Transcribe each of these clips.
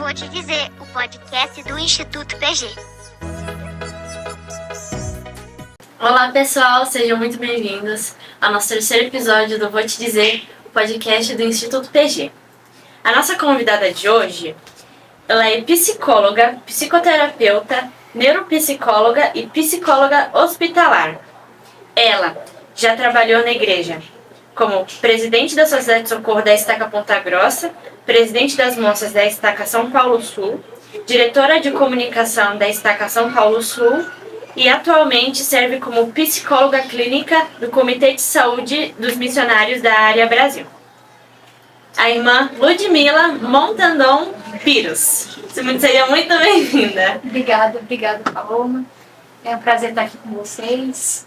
Vou Te Dizer, o podcast do Instituto PG. Olá pessoal, sejam muito bem-vindos ao nosso terceiro episódio do Vou Te Dizer, o podcast do Instituto PG. A nossa convidada de hoje, ela é psicóloga, psicoterapeuta, neuropsicóloga e psicóloga hospitalar. Ela já trabalhou na igreja como presidente da Sociedade de Socorro da Estaca Ponta Grossa, presidente das moças da Estaca São Paulo Sul, diretora de comunicação da Estaca São Paulo Sul e atualmente serve como psicóloga clínica do Comitê de Saúde dos Missionários da Área Brasil. A irmã Ludmila Montandon Pires. Seja muito bem-vinda. Obrigada, Paloma. É um prazer estar aqui com vocês.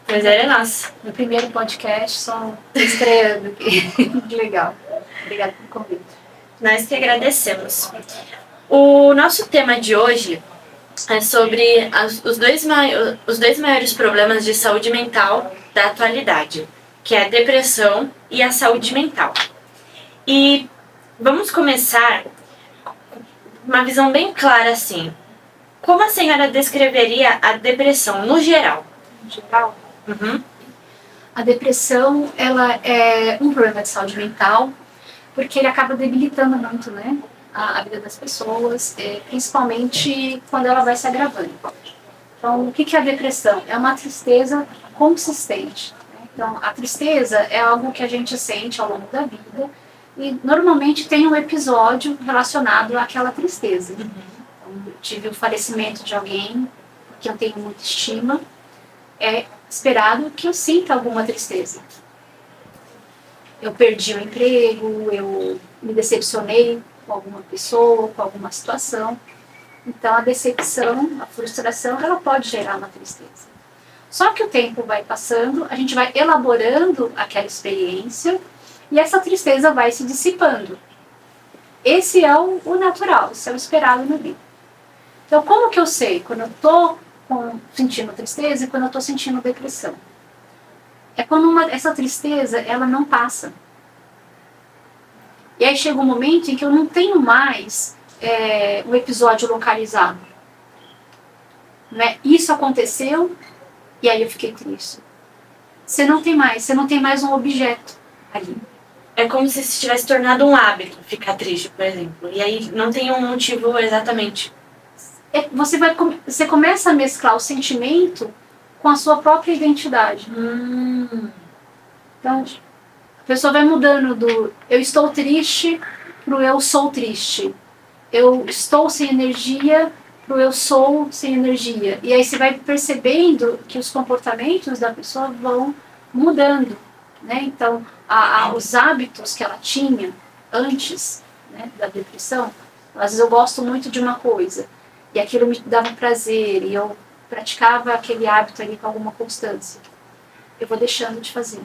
Prazer é nosso. Meu primeiro podcast, só estreando aqui. Que legal. Obrigada pelo convite. Nós que agradecemos. O nosso tema de hoje é sobre os dois maiores problemas de saúde mental da atualidade, que é a depressão e a saúde mental. E vamos começar com uma visão bem clara assim. Como a senhora descreveria a depressão no geral? No geral? Uhum. A depressão, ela é um problema de saúde mental, porque ele acaba debilitando muito, né, a vida das pessoas, principalmente quando ela vai se agravando. Então, o que é a depressão? É uma tristeza consistente. Então, a tristeza é algo que a gente sente ao longo da vida e normalmente tem um episódio relacionado àquela tristeza. Então, eu tive o falecimento de alguém que eu tenho muita estima, é esperado que eu sinta alguma tristeza. Eu perdi o emprego, eu me decepcionei com alguma pessoa, com alguma situação. Então, a decepção, a frustração, ela pode gerar uma tristeza. Só que o tempo vai passando, a gente vai elaborando aquela experiência e essa tristeza vai se dissipando. Esse é o natural, esse é o esperado na vida. Então, como que eu sei quando eu estou sentindo tristeza e quando eu estou sentindo depressão? É quando essa tristeza ela não passa. E aí chega um momento em que eu não tenho mais um episódio localizado. Né? Isso aconteceu e aí eu fiquei triste. Você não tem mais um objeto ali. É como se isso tivesse tornado um hábito ficar triste, por exemplo. E aí não tem um motivo exatamente. Você começa a mesclar o sentimento com a sua própria identidade. Então, a pessoa vai mudando do eu estou triste pro eu sou triste. Eu estou sem energia pro eu sou sem energia. E aí você vai percebendo que os comportamentos da pessoa vão mudando. Né? Então, os hábitos que ela tinha antes, né, da depressão, às vezes eu gosto muito de uma coisa e aquilo me dava prazer e eu praticava aquele hábito ali com alguma constância. Eu vou deixando de fazer.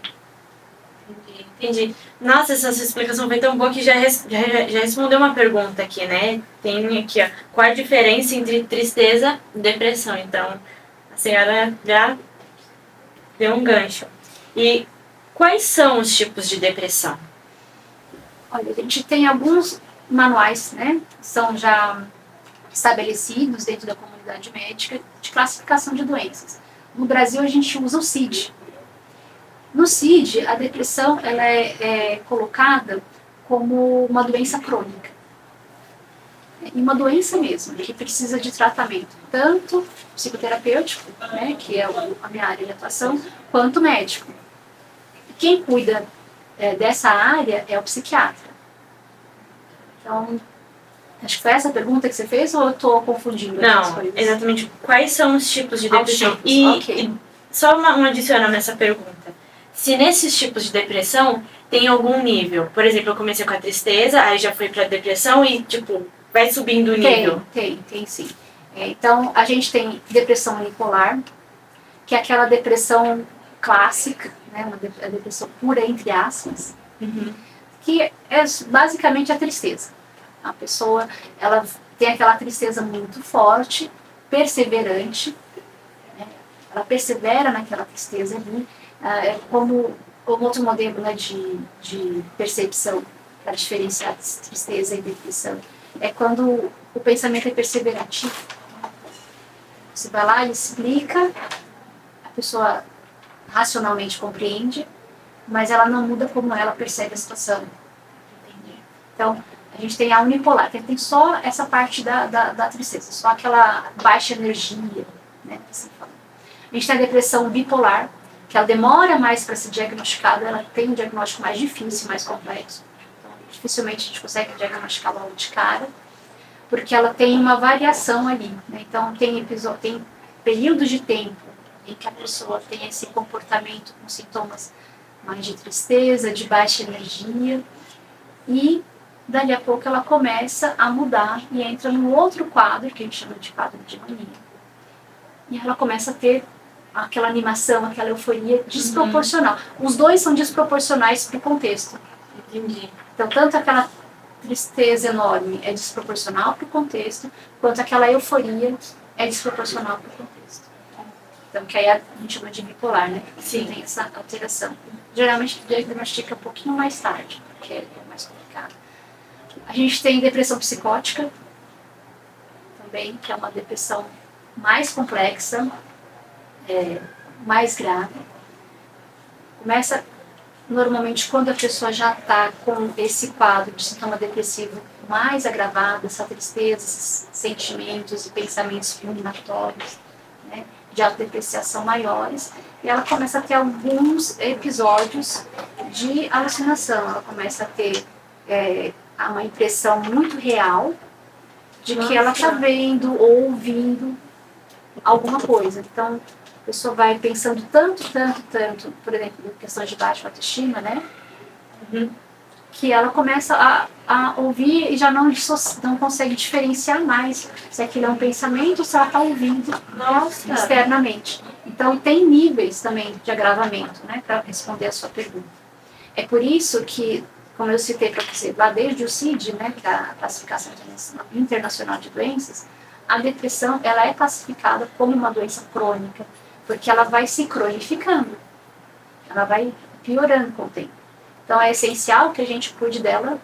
Entendi. Nossa, essa sua explicação foi tão boa que já respondeu uma pergunta aqui, né? Tem aqui, ó, qual a diferença entre tristeza e depressão? Então, a senhora já deu um gancho. E quais são os tipos de depressão? Olha, a gente tem alguns manuais, né? São já estabelecidos dentro da comunidade médica de classificação de doenças. No Brasil, a gente usa o CID. No CID, a depressão ela é colocada como uma doença crônica. E uma doença mesmo, que precisa de tratamento, tanto psicoterapêutico, né, que é a minha área de atuação, quanto médico. E quem cuida dessa área é o psiquiatra. Então, acho que foi essa a pergunta que você fez ou eu estou confundindo? Não, exatamente. Quais são os tipos de depressão? E só um adicional nessa pergunta. Se nesses tipos de depressão tem algum nível. Por exemplo, eu comecei com a tristeza, aí já fui pra depressão e, tipo, vai subindo o nível. Tem sim. Então, a gente tem depressão unipolar, que é aquela depressão clássica, né, a depressão pura, entre aspas, que é basicamente a tristeza. A pessoa, ela tem aquela tristeza muito forte, perseverante, né, ela persevera naquela tristeza ali, é como um outro modelo, né, de percepção para diferenciar tristeza e depressão. é quando o pensamento é perseverativo. Você vai lá e explica, a pessoa racionalmente compreende, mas ela não muda como ela percebe a situação. Entendi. Então, a gente tem a unipolar, que tem só essa parte da tristeza, só aquela baixa energia, né? Assim fala. A gente tem a depressão bipolar, que ela demora mais para ser diagnosticada, ela tem um diagnóstico mais difícil, mais complexo. Então, dificilmente a gente consegue diagnosticar logo de cara, porque ela tem uma variação ali, né? Então, tem períodos de tempo em que a pessoa tem esse comportamento com sintomas mais de tristeza, de baixa energia, e dali a pouco ela começa a mudar e entra num outro quadro, que a gente chama de quadro de mania. E ela começa a ter aquela animação, aquela euforia desproporcional. Os dois são desproporcionais para o contexto. Entendi. Então, tanto aquela tristeza enorme é desproporcional para o contexto, quanto aquela euforia é desproporcional para o contexto. Então, que aí a gente chama de bipolar, né? Sim. Tem essa alteração. Geralmente diagnostica um pouquinho mais tarde, porque é mais complicado. A gente tem depressão psicótica, também, que é uma depressão mais complexa, mais grave. Começa normalmente quando a pessoa já está com esse quadro de sintoma depressivo mais agravado, essa tristeza, esses sentimentos e pensamentos ruminatórios, né, de autodepreciação maiores, e ela começa a ter alguns episódios de alucinação. Ela começa a ter uma impressão muito real de que ela está vendo ou ouvindo alguma coisa. Então, a pessoa vai pensando tanto, por exemplo, em questões de baixa autoestima, né? Que ela começa a ouvir e já não consegue diferenciar mais se aquilo é um pensamento ou se ela está ouvindo externamente. Então, tem níveis também de agravamento, né? Para responder a sua pergunta. É por isso que, como eu citei para você, lá desde o CID, né, que é a Classificação Internacional de Doenças, a depressão ela é classificada como uma doença crônica, porque ela vai se cronificando, ela vai piorando com o tempo. Então é essencial que a gente cuide dela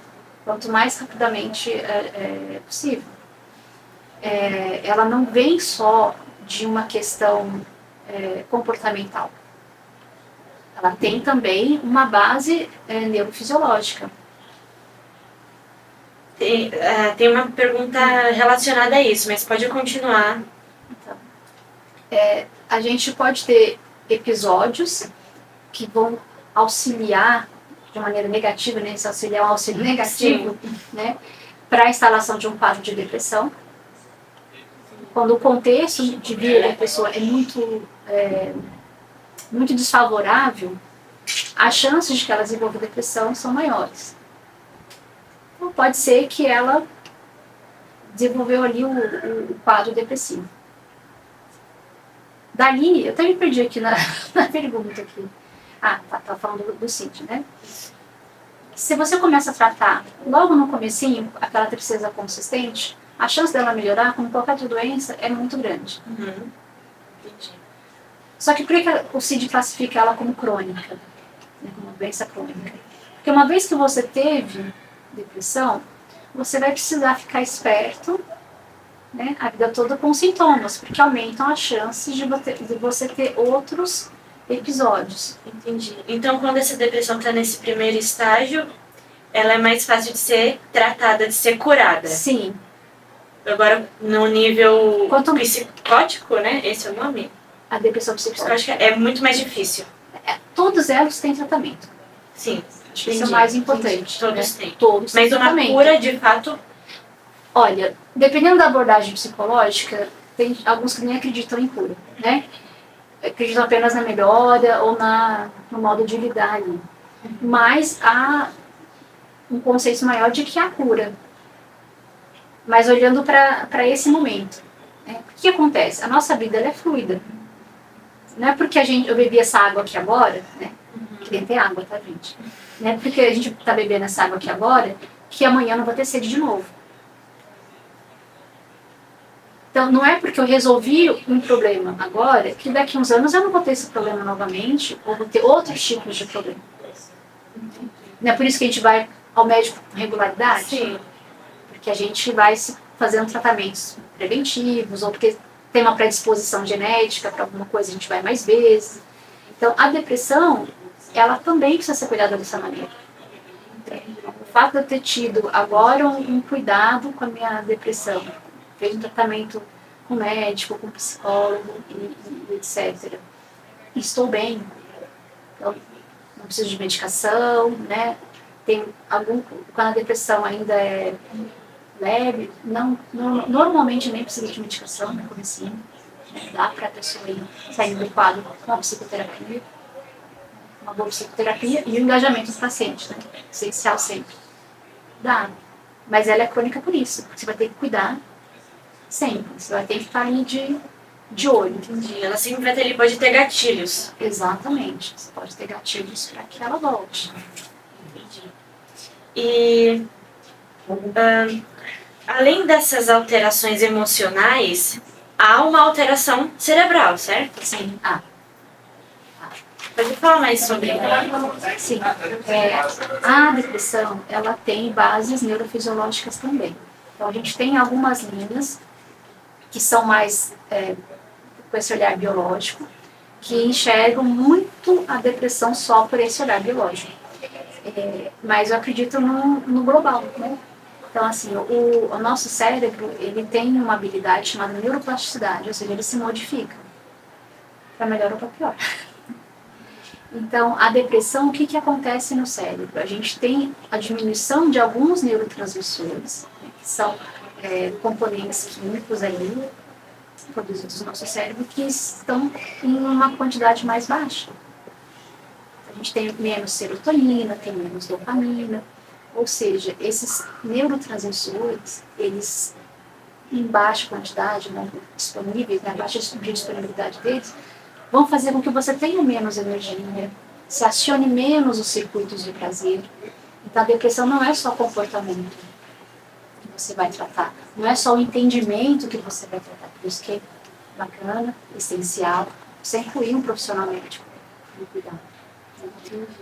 quanto mais rapidamente possível. Ela não vem só de uma questão comportamental. Ela tem também uma base neurofisiológica. Tem uma pergunta relacionada a isso, mas pode continuar. Então, a gente pode ter episódios que vão auxiliar de maneira negativa, né? Esse auxiliar é um auxílio negativo, né? Para a instalação de um quadro de depressão. Quando o contexto de vida da pessoa é muito desfavorável, as chances de que ela desenvolva depressão são maiores. Então, pode ser que ela desenvolveu ali o quadro depressivo. Dali, eu até me perdi aqui na pergunta aqui. Tá falando do CID, né? Se você começa a tratar logo no comecinho aquela tristeza consistente, a chance dela melhorar, como qualquer outra doença, é muito grande. Entendi. Só que por que o CID classifica ela como crônica? Né, como doença crônica? Porque uma vez que você teve depressão, você vai precisar ficar esperto, né, a vida toda com sintomas, porque aumentam as chances de você ter outros episódios. Entendi. Então, quando essa depressão está nesse primeiro estágio, ela é mais fácil de ser tratada, de ser curada. Sim. Agora, no nível psicótico, né? Esse é o nome? A depressão psicótica é muito mais difícil. Todos elas têm tratamento. Sim. Acho que isso é o mais importante. Todos têm. Todos Mas têm uma tratamento. cura, de fato... Olha, dependendo da abordagem psicológica, tem alguns que nem acreditam em cura, né? Acreditam apenas na melhora ou no modo de lidar ali. Mas há um conceito maior de que há cura. Mas olhando para esse momento, né? O que acontece? A nossa vida ela é fluida. Não é porque eu bebi essa água aqui agora, né? Que nem tem água, tá, gente? Não é porque a gente está bebendo essa água aqui agora que amanhã não vai ter sede de novo. Então, não é porque eu resolvi um problema agora que daqui a uns anos eu não vou ter esse problema novamente ou vou ter outros tipos de problema. Não é por isso que a gente vai ao médico com regularidade? Sim. porque a gente vai se fazendo tratamentos preventivos, ou porque tem uma predisposição genética para alguma coisa, a gente vai mais vezes. Então, a depressão, ela também precisa ser cuidada dessa maneira. O fato de eu ter tido agora um cuidado com a minha depressão, fez um tratamento com médico, com psicólogo e etc. Estou bem. Então, não preciso de medicação, né? Quando a depressão ainda é leve, normalmente nem precisa de medicação no comecinho, né? Dá para a pessoa ir saindo do quadro com a psicoterapia, uma boa psicoterapia e o engajamento do paciente, né? Essencial sempre. Dá, mas ela é crônica por isso, porque você vai ter que cuidar sempre, você vai ter que estar ali de olho. Entendi. Ela sempre vai ter, ele pode ter gatilhos. Exatamente, você pode ter gatilhos para que ela volte. Entendi. E além dessas alterações emocionais, há uma alteração cerebral, certo? Sim, Pode falar mais sobre isso? sim. A depressão, ela tem bases neurofisiológicas também. Então, a gente tem algumas linhas que são mais com esse olhar biológico, que enxergam muito a depressão só por esse olhar biológico. Mas eu acredito no global, né? Então, assim, o nosso cérebro, ele tem uma habilidade chamada neuroplasticidade, ou seja, ele se modifica, para melhor ou para pior. Então, a depressão, o que acontece no cérebro? A gente tem a diminuição de alguns neurotransmissores, né, que são componentes químicos ali, produzidos no nosso cérebro, que estão em uma quantidade mais baixa. A gente tem menos serotonina, tem menos dopamina, ou seja, esses neurotransmissores, eles em baixa quantidade, né, disponíveis, na baixa disponibilidade deles, vão fazer com que você tenha menos energia, se acione menos os circuitos de prazer. Então, a depressão não é só comportamento que você vai tratar, não é só o entendimento que você vai tratar, por isso que é bacana, essencial, você incluir um profissional médico no cuidado.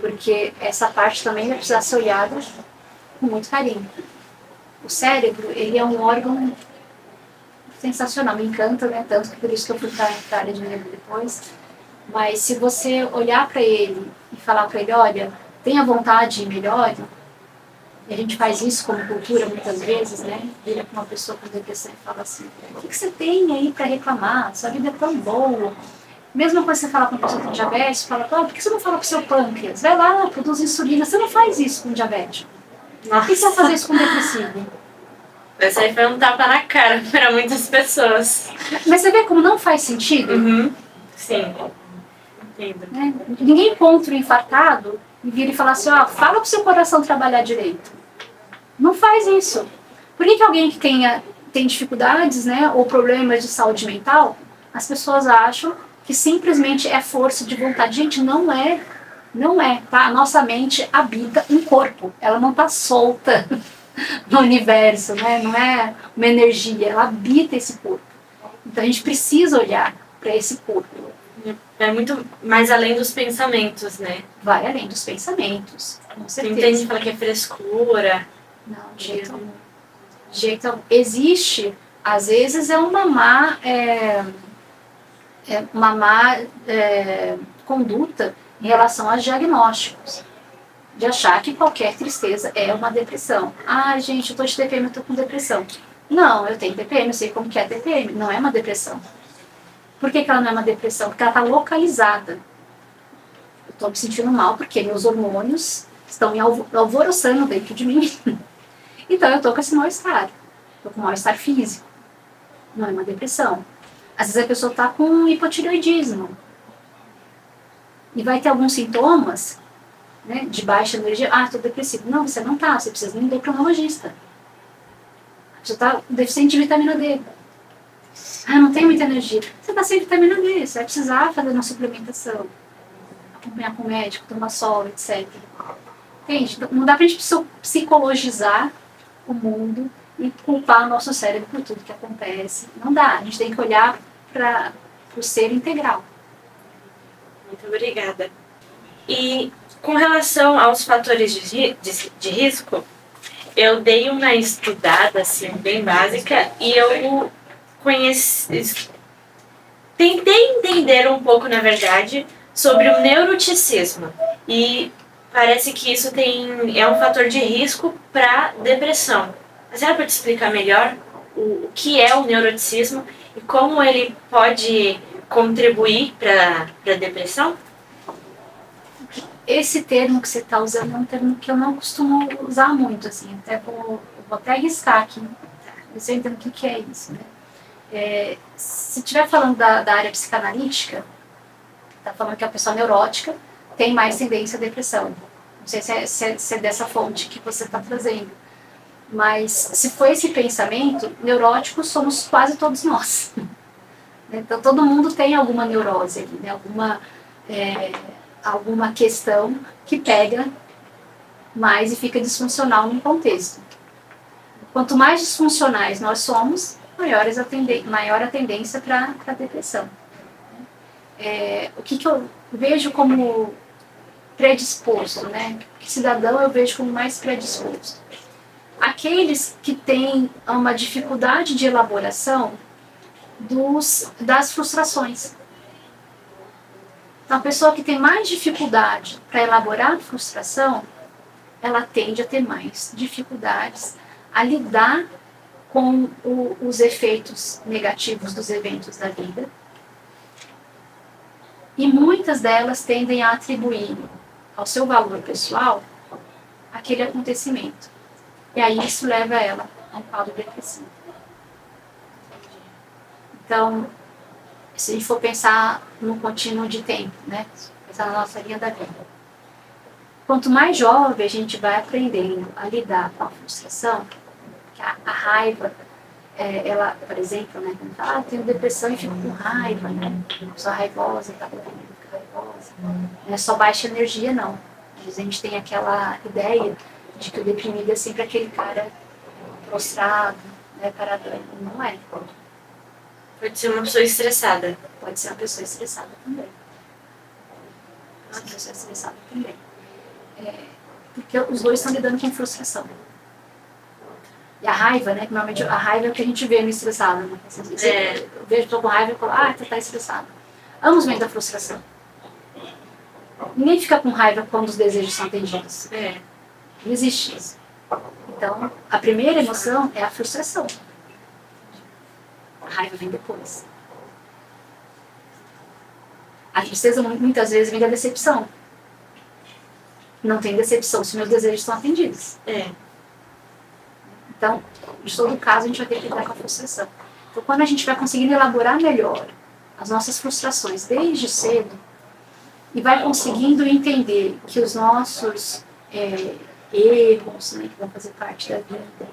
Porque essa parte também vai precisar ser olhada com muito carinho. O cérebro, ele é um órgão sensacional, me encanta, né? Tanto que por isso que eu fui para a área de neuro depois. Mas se você olhar para ele e falar para ele, olha, tenha vontade e melhore, e a gente faz isso como cultura muitas vezes, né? Vira para uma pessoa com depressão e fala assim, o que você tem aí para reclamar? Sua vida é tão boa. Mesmo quando você fala com uma pessoa que tem diabetes, fala, por que você não fala com o seu pâncreas? Vai lá, produz insulina. Você não faz isso com diabetes. Por que você vai fazer isso com depressivo? Essa aí foi um tapa na cara para muitas pessoas. Mas você vê como não faz sentido? Uhum. Sim. Entendo. Né? Ninguém encontra o infartado e vira e fala assim, fala pro seu coração trabalhar direito. Não faz isso. Por que alguém que tem dificuldades, né, ou problemas de saúde mental, as pessoas acham que simplesmente é força de vontade? Gente, não é, tá? A nossa mente habita um corpo, ela não tá solta no universo, né? Não é uma energia, ela habita esse corpo. Então a gente precisa olhar para esse corpo. É muito mais além dos pensamentos, né? Vai além dos pensamentos, com certeza. Tem gente que fala que é frescura. Não, de jeito algum. Existe, às vezes é uma má conduta em relação aos diagnósticos. De achar que qualquer tristeza é uma depressão. Gente, eu tô de TPM, eu tô com depressão. Não, eu tenho TPM, eu sei como que é TPM. Não é uma depressão. Por que ela não é uma depressão? Porque ela está localizada. Eu estou me sentindo mal porque meus hormônios estão alvoroçando dentro de mim. Então eu estou com esse mal-estar. Estou com mal-estar físico. Não é uma depressão. Às vezes a pessoa está com hipotireoidismo. E vai ter alguns sintomas, né, de baixa energia. Estou depressivo. Não, você não está. Você precisa de um endocrinologista. A pessoa está deficiente de vitamina D. Não tem muita energia. Você está sem vitamina D. Você vai precisar fazer uma suplementação. Acompanhar com o médico, tomar sol, etc. Entende? Não dá para a gente psicologizar o mundo e culpar o nosso cérebro por tudo que acontece. Não dá. A gente tem que olhar para o ser integral. Muito obrigada. E com relação aos fatores de risco, eu dei uma estudada, assim, bem básica, e eu tentei entender um pouco, na verdade, sobre o neuroticismo. E parece que isso é um fator de risco para depressão. A senhora pode explicar melhor o que é o neuroticismo e como ele pode contribuir para a depressão? Esse termo que você está usando é um termo que eu não costumo usar muito, assim, vou até arriscar aqui, ver se eu entendo o que é isso, né? Se estiver falando da área psicanalítica, está falando que a pessoa neurótica tem mais tendência à depressão. Não sei se é dessa fonte que você está trazendo. Mas se for esse pensamento, neuróticos somos quase todos nós. Então todo mundo tem alguma neurose ali, né? Alguma questão que pega mais e fica disfuncional no contexto. Quanto mais disfuncionais nós somos, maior a tendência para a depressão. O que eu vejo como predisposto, né? Que cidadão eu vejo como mais predisposto? Aqueles que têm uma dificuldade de elaboração das frustrações. Então, a pessoa que tem mais dificuldade para elaborar a frustração, ela tende a ter mais dificuldades a lidar com os efeitos negativos dos eventos da vida. E muitas delas tendem a atribuir ao seu valor pessoal aquele acontecimento. E aí isso leva ela a um quadro depressivo. Então, se a gente for pensar no contínuo de tempo, né? Pensar na nossa linha da vida. Quanto mais jovem a gente vai aprendendo a lidar com a frustração, que a raiva, ela, por exemplo, né? Quando fala, tenho depressão e fico com raiva, né? Sou raivosa, tá deprimida, fico raivosa. Não é só baixa energia, não. Às vezes a gente tem aquela ideia de que o deprimido é sempre aquele cara prostrado, né? Paradão. Não é. Pode ser uma pessoa estressada. Pode ser uma pessoa estressada também. Pode ser uma pessoa estressada também. Porque os dois estão lidando com frustração. E a raiva, né? Normalmente a raiva é o que a gente vê no estressado. Né? Eu vejo, estou com raiva e falo, tu tá estressado. Ambos vêm da frustração. Ninguém fica com raiva quando os desejos são atendidos. Não existe isso. Então, a primeira emoção é a frustração. A raiva vem depois. A tristeza muitas vezes vem da decepção. Não tem decepção se meus desejos estão atendidos. Então, de todo caso, a gente vai ter que lidar com a frustração. Então, quando a gente vai conseguindo elaborar melhor as nossas frustrações desde cedo e vai conseguindo entender que os nossos erros, né, que vão fazer parte da vida,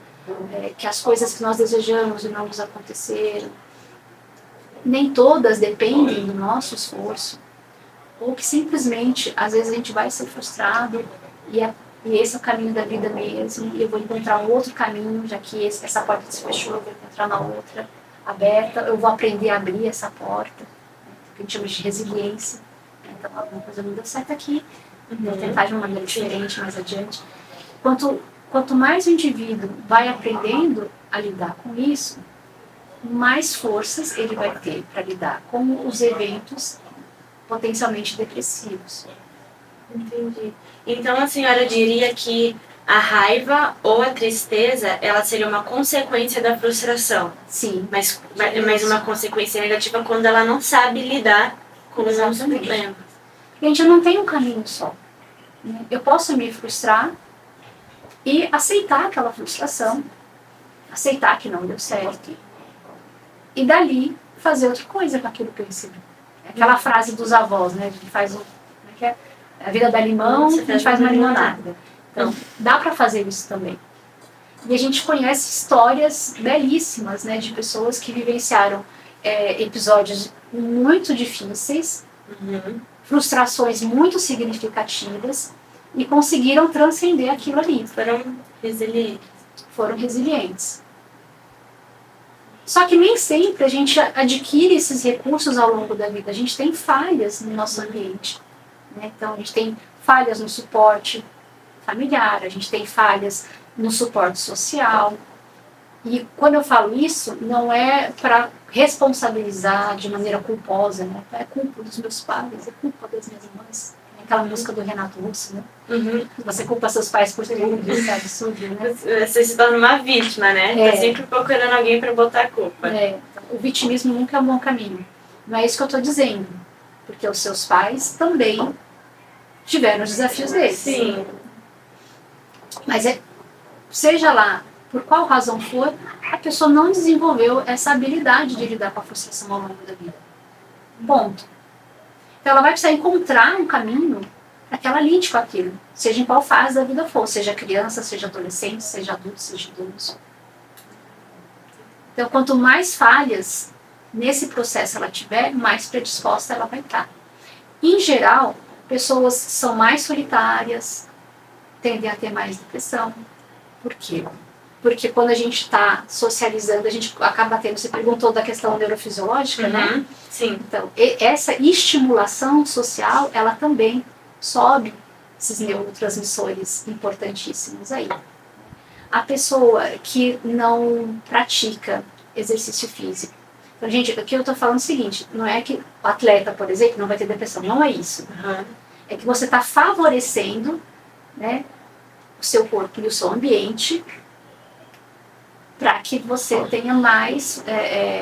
que as coisas que nós desejamos e não nos aconteceram, nem todas dependem do nosso esforço, ou que simplesmente, às vezes a gente vai ser frustrado e esse é o caminho da vida mesmo, e eu vou encontrar um outro caminho, já que essa porta se fechou, eu vou encontrar na outra aberta, eu vou aprender a abrir essa porta, que a gente chama de resiliência. Então, alguma coisa não deu certo aqui, vou tentar de uma maneira diferente mais adiante. Quanto mais o indivíduo vai aprendendo a lidar com isso, mais forças ele vai ter para lidar com os eventos potencialmente depressivos. Entendi. Então a senhora diria que a raiva ou a tristeza, ela seria uma consequência da frustração? Sim. Mas uma consequência negativa quando ela não sabe lidar com os problemas. A gente não tem um caminho só. Né? Eu posso me frustrar e aceitar aquela frustração, aceitar que não deu certo, e dali fazer outra coisa com aquilo que eu recebi. Aquela frase dos avós, né? A gente faz a vida dá limão, a gente faz uma limonada. Então, dá para fazer isso também. E a gente conhece histórias belíssimas, né? De pessoas que vivenciaram episódios muito difíceis, frustrações muito significativas, e conseguiram transcender aquilo ali. Foram resilientes. Só que nem sempre a gente adquire esses recursos ao longo da vida. A gente tem falhas no nosso ambiente. Né? Então, a gente tem falhas no suporte familiar, a gente tem falhas no suporte social. E quando eu falo isso, não é para responsabilizar de maneira culposa, né? É culpa dos meus pais, é culpa das minhas mães. É aquela música do Renato Russo, né? Uhum. Você culpa seus pais por tudo, isso é absurdo, né? Você se torna uma vítima, né? Tá sempre procurando alguém pra botar a culpa. Então, o vitimismo nunca é um bom caminho. Não é isso que eu estou dizendo. Porque os seus pais também tiveram os desafios deles. Sim. Mas seja lá por qual razão for, a pessoa não desenvolveu essa habilidade de lidar com a frustração ao longo da vida. Ponto. Então ela vai precisar encontrar um caminho para que ela lide com aquilo, seja em qual fase da vida for, seja criança, seja adolescente, seja adulto, seja idoso. Então quanto mais falhas nesse processo ela tiver, mais predisposta ela vai estar. Em geral, pessoas são mais solitárias, tendem a ter mais depressão. Por quê? Porque quando a gente está socializando, a gente acaba tendo, você perguntou da questão neurofisiológica, né? Sim. Então, essa estimulação social, ela também sobe esses neurotransmissores importantíssimos aí. A pessoa que não pratica exercício físico. Então, gente, aqui eu estou falando o seguinte, não é que o atleta, por exemplo, não vai ter depressão, não é isso. É que você está favorecendo, né, o seu corpo e o seu ambiente para que você tenha mais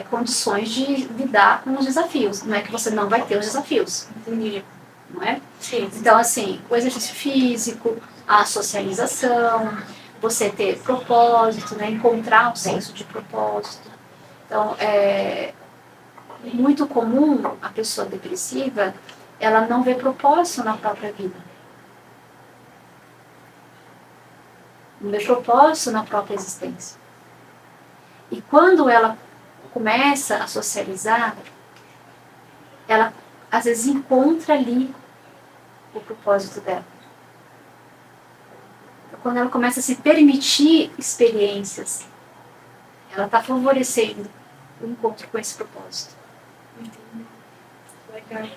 condições de lidar com os desafios. Não é que você não vai ter os desafios. Entendi. Não é? Sim. Então, assim, o exercício físico, a socialização, você ter propósito, né? Encontrar um senso de propósito. Então, é muito comum a pessoa depressiva, ela não vê propósito na própria vida. Não vê propósito na própria existência. E quando ela começa a socializar, ela às vezes encontra ali o propósito dela. Então, quando ela começa a se permitir experiências, ela está favorecendo o encontro com esse propósito. Legal.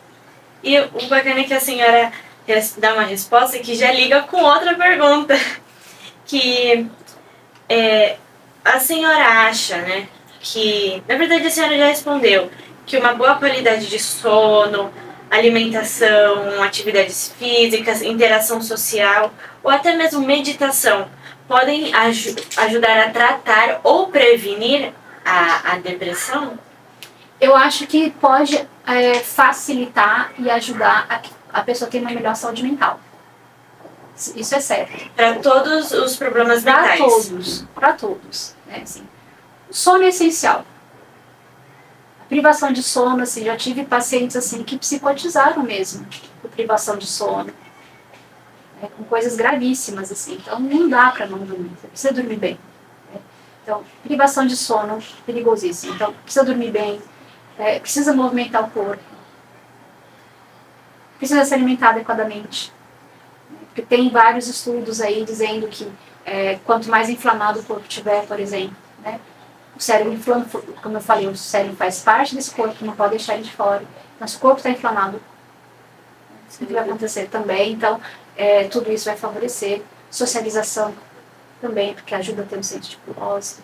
E o bacana é que a senhora dá uma resposta que já liga com outra pergunta. Que a senhora acha, né, que, na verdade a senhora já respondeu, que uma boa qualidade de sono, alimentação, atividades físicas, interação social ou até mesmo meditação podem ajudar a tratar ou prevenir a depressão? Eu acho que pode facilitar e ajudar a pessoa a ter uma melhor saúde mental. Isso é certo. Para todos os problemas mentais? Para todos. Né? Assim, o sono é essencial. A privação de sono, assim, já tive pacientes assim, que psicotizaram mesmo por privação de sono. Com coisas gravíssimas. Assim. Então não dá para não dormir. Você precisa dormir bem. Né? Então, privação de sono, perigosíssimo. Então, precisa dormir bem, precisa movimentar o corpo, precisa se alimentar adequadamente. Porque tem vários estudos aí dizendo que quanto mais inflamado o corpo tiver, por exemplo, né, o cérebro inflama, como eu falei, o cérebro faz parte desse corpo, não pode deixar ele de fora. Então, se o corpo está inflamado, isso vai acontecer também. Então, tudo isso vai favorecer. Socialização também, porque ajuda a ter um senso de propósito.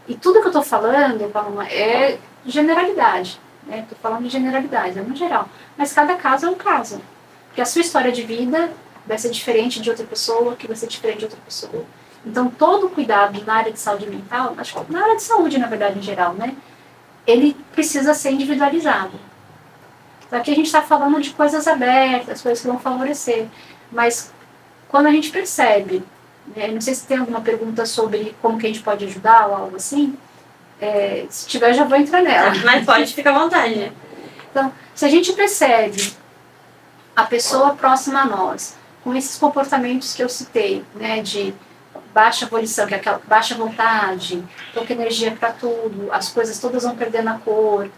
E tudo que eu estou falando, Paloma, é generalidade. Estou falando de generalidade, é no geral. Mas cada caso é um caso. Porque a sua história de vida vai ser diferente de outra pessoa, que vai ser diferente de outra pessoa. Então, todo cuidado na área de saúde mental, acho que na área de saúde, na verdade, em geral, né, ele precisa ser individualizado. Então, aqui a gente está falando de coisas abertas, coisas que vão favorecer. Mas, quando a gente percebe, né, não sei se tem alguma pergunta sobre como que a gente pode ajudar ou algo assim, se tiver, eu já vou entrar nela. Mas pode, ficar à vontade. Né? Então, se a gente percebe a pessoa próxima a nós, com esses comportamentos que eu citei, né, de baixa volição, que é aquela baixa vontade, pouca energia para tudo, as coisas todas vão perdendo a cor,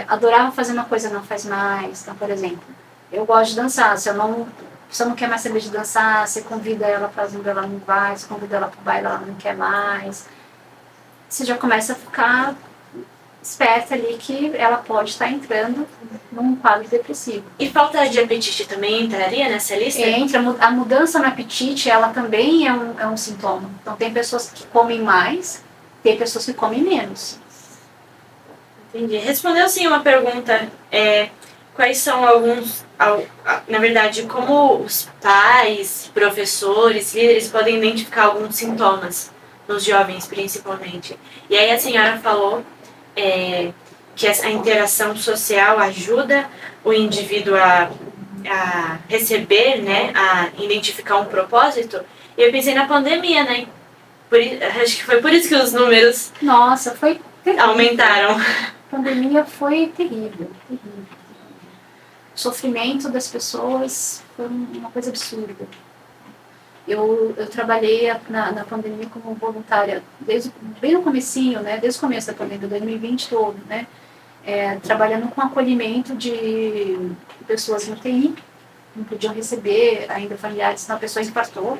adorava fazer uma coisa, não faz mais. Então, por exemplo, eu gosto de dançar, se eu não quer mais saber de dançar, você convida ela para zumba, ela não vai, você convida ela para o baile, ela não quer mais. Você já começa a ficar desperta ali que ela pode estar entrando num quadro depressivo. E falta de apetite também entraria nessa lista? Entra a mudança no apetite, ela também é um sintoma. Então tem pessoas que comem mais, tem pessoas que comem menos. Entendi. Respondeu sim uma pergunta. Quais são alguns... Na verdade, como os pais, professores, líderes podem identificar alguns sintomas nos jovens, principalmente? E aí a senhora falou que a interação social ajuda o indivíduo a receber, né, a identificar um propósito. E eu pensei na pandemia, né? Acho que foi por isso que os números Nossa, foi terrível. aumentaram. A pandemia foi terrível, terrível. O sofrimento das pessoas foi uma coisa absurda. Eu trabalhei na pandemia como voluntária bem no comecinho, né, desde o começo da pandemia, 2020 todo, né, trabalhando com acolhimento de pessoas no UTI, não podiam receber ainda familiares, senão a pessoa infartou,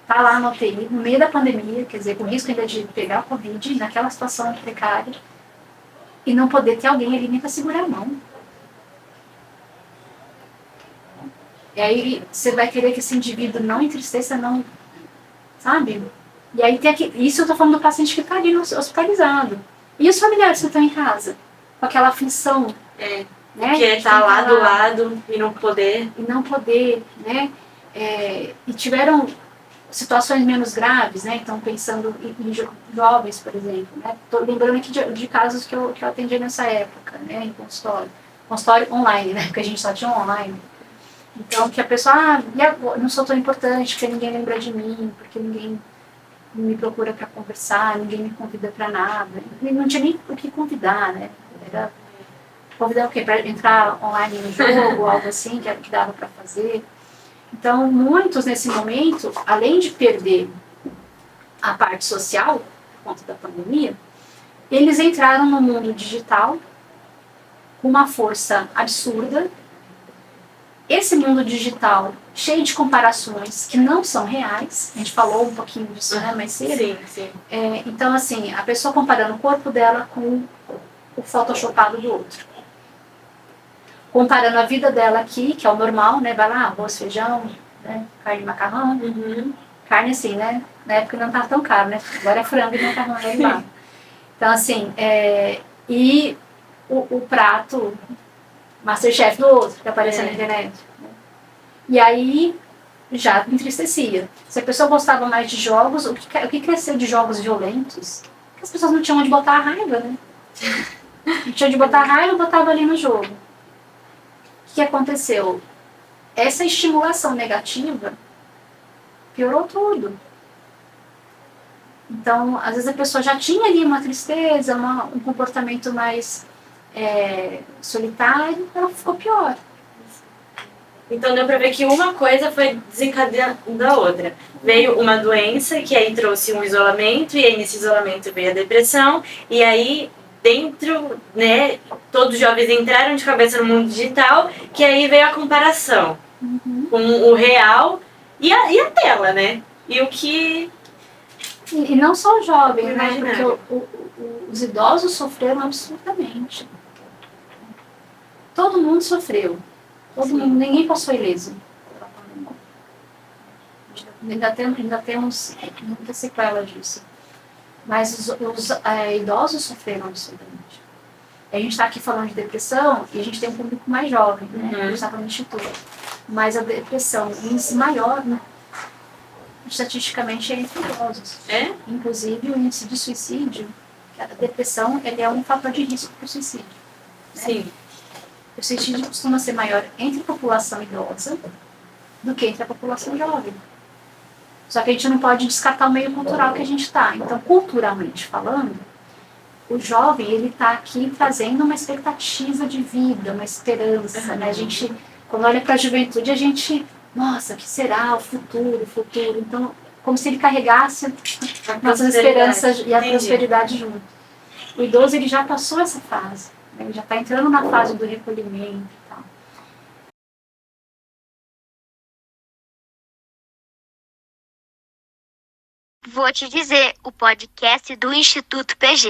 tá lá no UTI, no meio da pandemia, quer dizer, com risco ainda de pegar a Covid, naquela situação precária, e não poder ter alguém ali nem para segurar a mão. E aí você vai querer que esse indivíduo não entristeça, não, sabe? E aí tem aqui, isso eu tô falando do paciente que tá ali hospitalizado. E os familiares que estão em casa? Com aquela aflição. Né? Que tá lá do lado e não poder. E não poder, né? E tiveram situações menos graves, né? Então pensando em jovens, por exemplo, né? Tô lembrando aqui de casos que eu atendi nessa época, né? Em consultório. Consultório online, né? Porque a gente só tinha online. Então, que a pessoa, não sou tão importante, porque ninguém lembra de mim, porque ninguém me procura para conversar, ninguém me convida para nada. E não tinha nem o que convidar, né? Era convidar o quê? Para entrar online no jogo, algo assim, que dava para fazer. Então, muitos nesse momento, além de perder a parte social, por conta da pandemia, eles entraram no mundo digital com uma força absurda. Esse mundo digital cheio de comparações que não são reais, a gente falou um pouquinho disso, né, mais cedo. Sim, sim. Então, assim, a pessoa comparando o corpo dela com o photoshopado do outro. Comparando a vida dela aqui, que é o normal, né, vai lá, arroz, feijão, né, carne e macarrão. Uhum. Carne assim, né, na época não estava tão caro, né, agora é frango e macarrão lá. Então, assim, e o prato Masterchef do outro, que aparecia na internet. Né? E aí, já entristecia. Se a pessoa gostava mais de jogos, o que cresceu de jogos violentos? Porque as pessoas não tinham onde botar a raiva, né? Não tinha onde botar a raiva, botava ali no jogo. O que aconteceu? Essa estimulação negativa piorou tudo. Então, às vezes a pessoa já tinha ali uma tristeza, um comportamento mais solitário, ela ficou pior. Então deu pra ver que uma coisa foi desencadeando a outra. Veio uma doença que aí trouxe um isolamento, e aí nesse isolamento veio a depressão, e aí dentro, né, todos os jovens entraram de cabeça no mundo digital, que aí veio a comparação com o real e a tela, né? E o que... E não só os jovens, né? Porque os idosos sofreram absurdamente. Todo mundo sofreu. Todo mundo, ninguém passou ileso. Ainda temos muita sequela disso. Mas os idosos sofreram absurdamente. A gente está aqui falando de depressão e a gente tem um público mais jovem, né? A gente está falando de instituto. Mas a depressão, o índice maior, né? Estatisticamente é entre idosos. Inclusive o índice de suicídio, a depressão, ele é um fator de risco para o suicídio. Né? Sim. O suicídio costuma ser maior entre a população idosa do que entre a população jovem. Só que a gente não pode descartar o meio cultural que a gente está. Então, culturalmente falando, o jovem, ele está aqui trazendo uma expectativa de vida, uma esperança. Né? A gente, quando olha para a juventude, a gente, nossa, o que será o futuro, Então, como se ele carregasse nossas esperanças e a prosperidade junto. O idoso, ele já passou essa fase. Né? Ele já está entrando na fase do recolhimento e tal. Vou te dizer, o podcast do Instituto PG.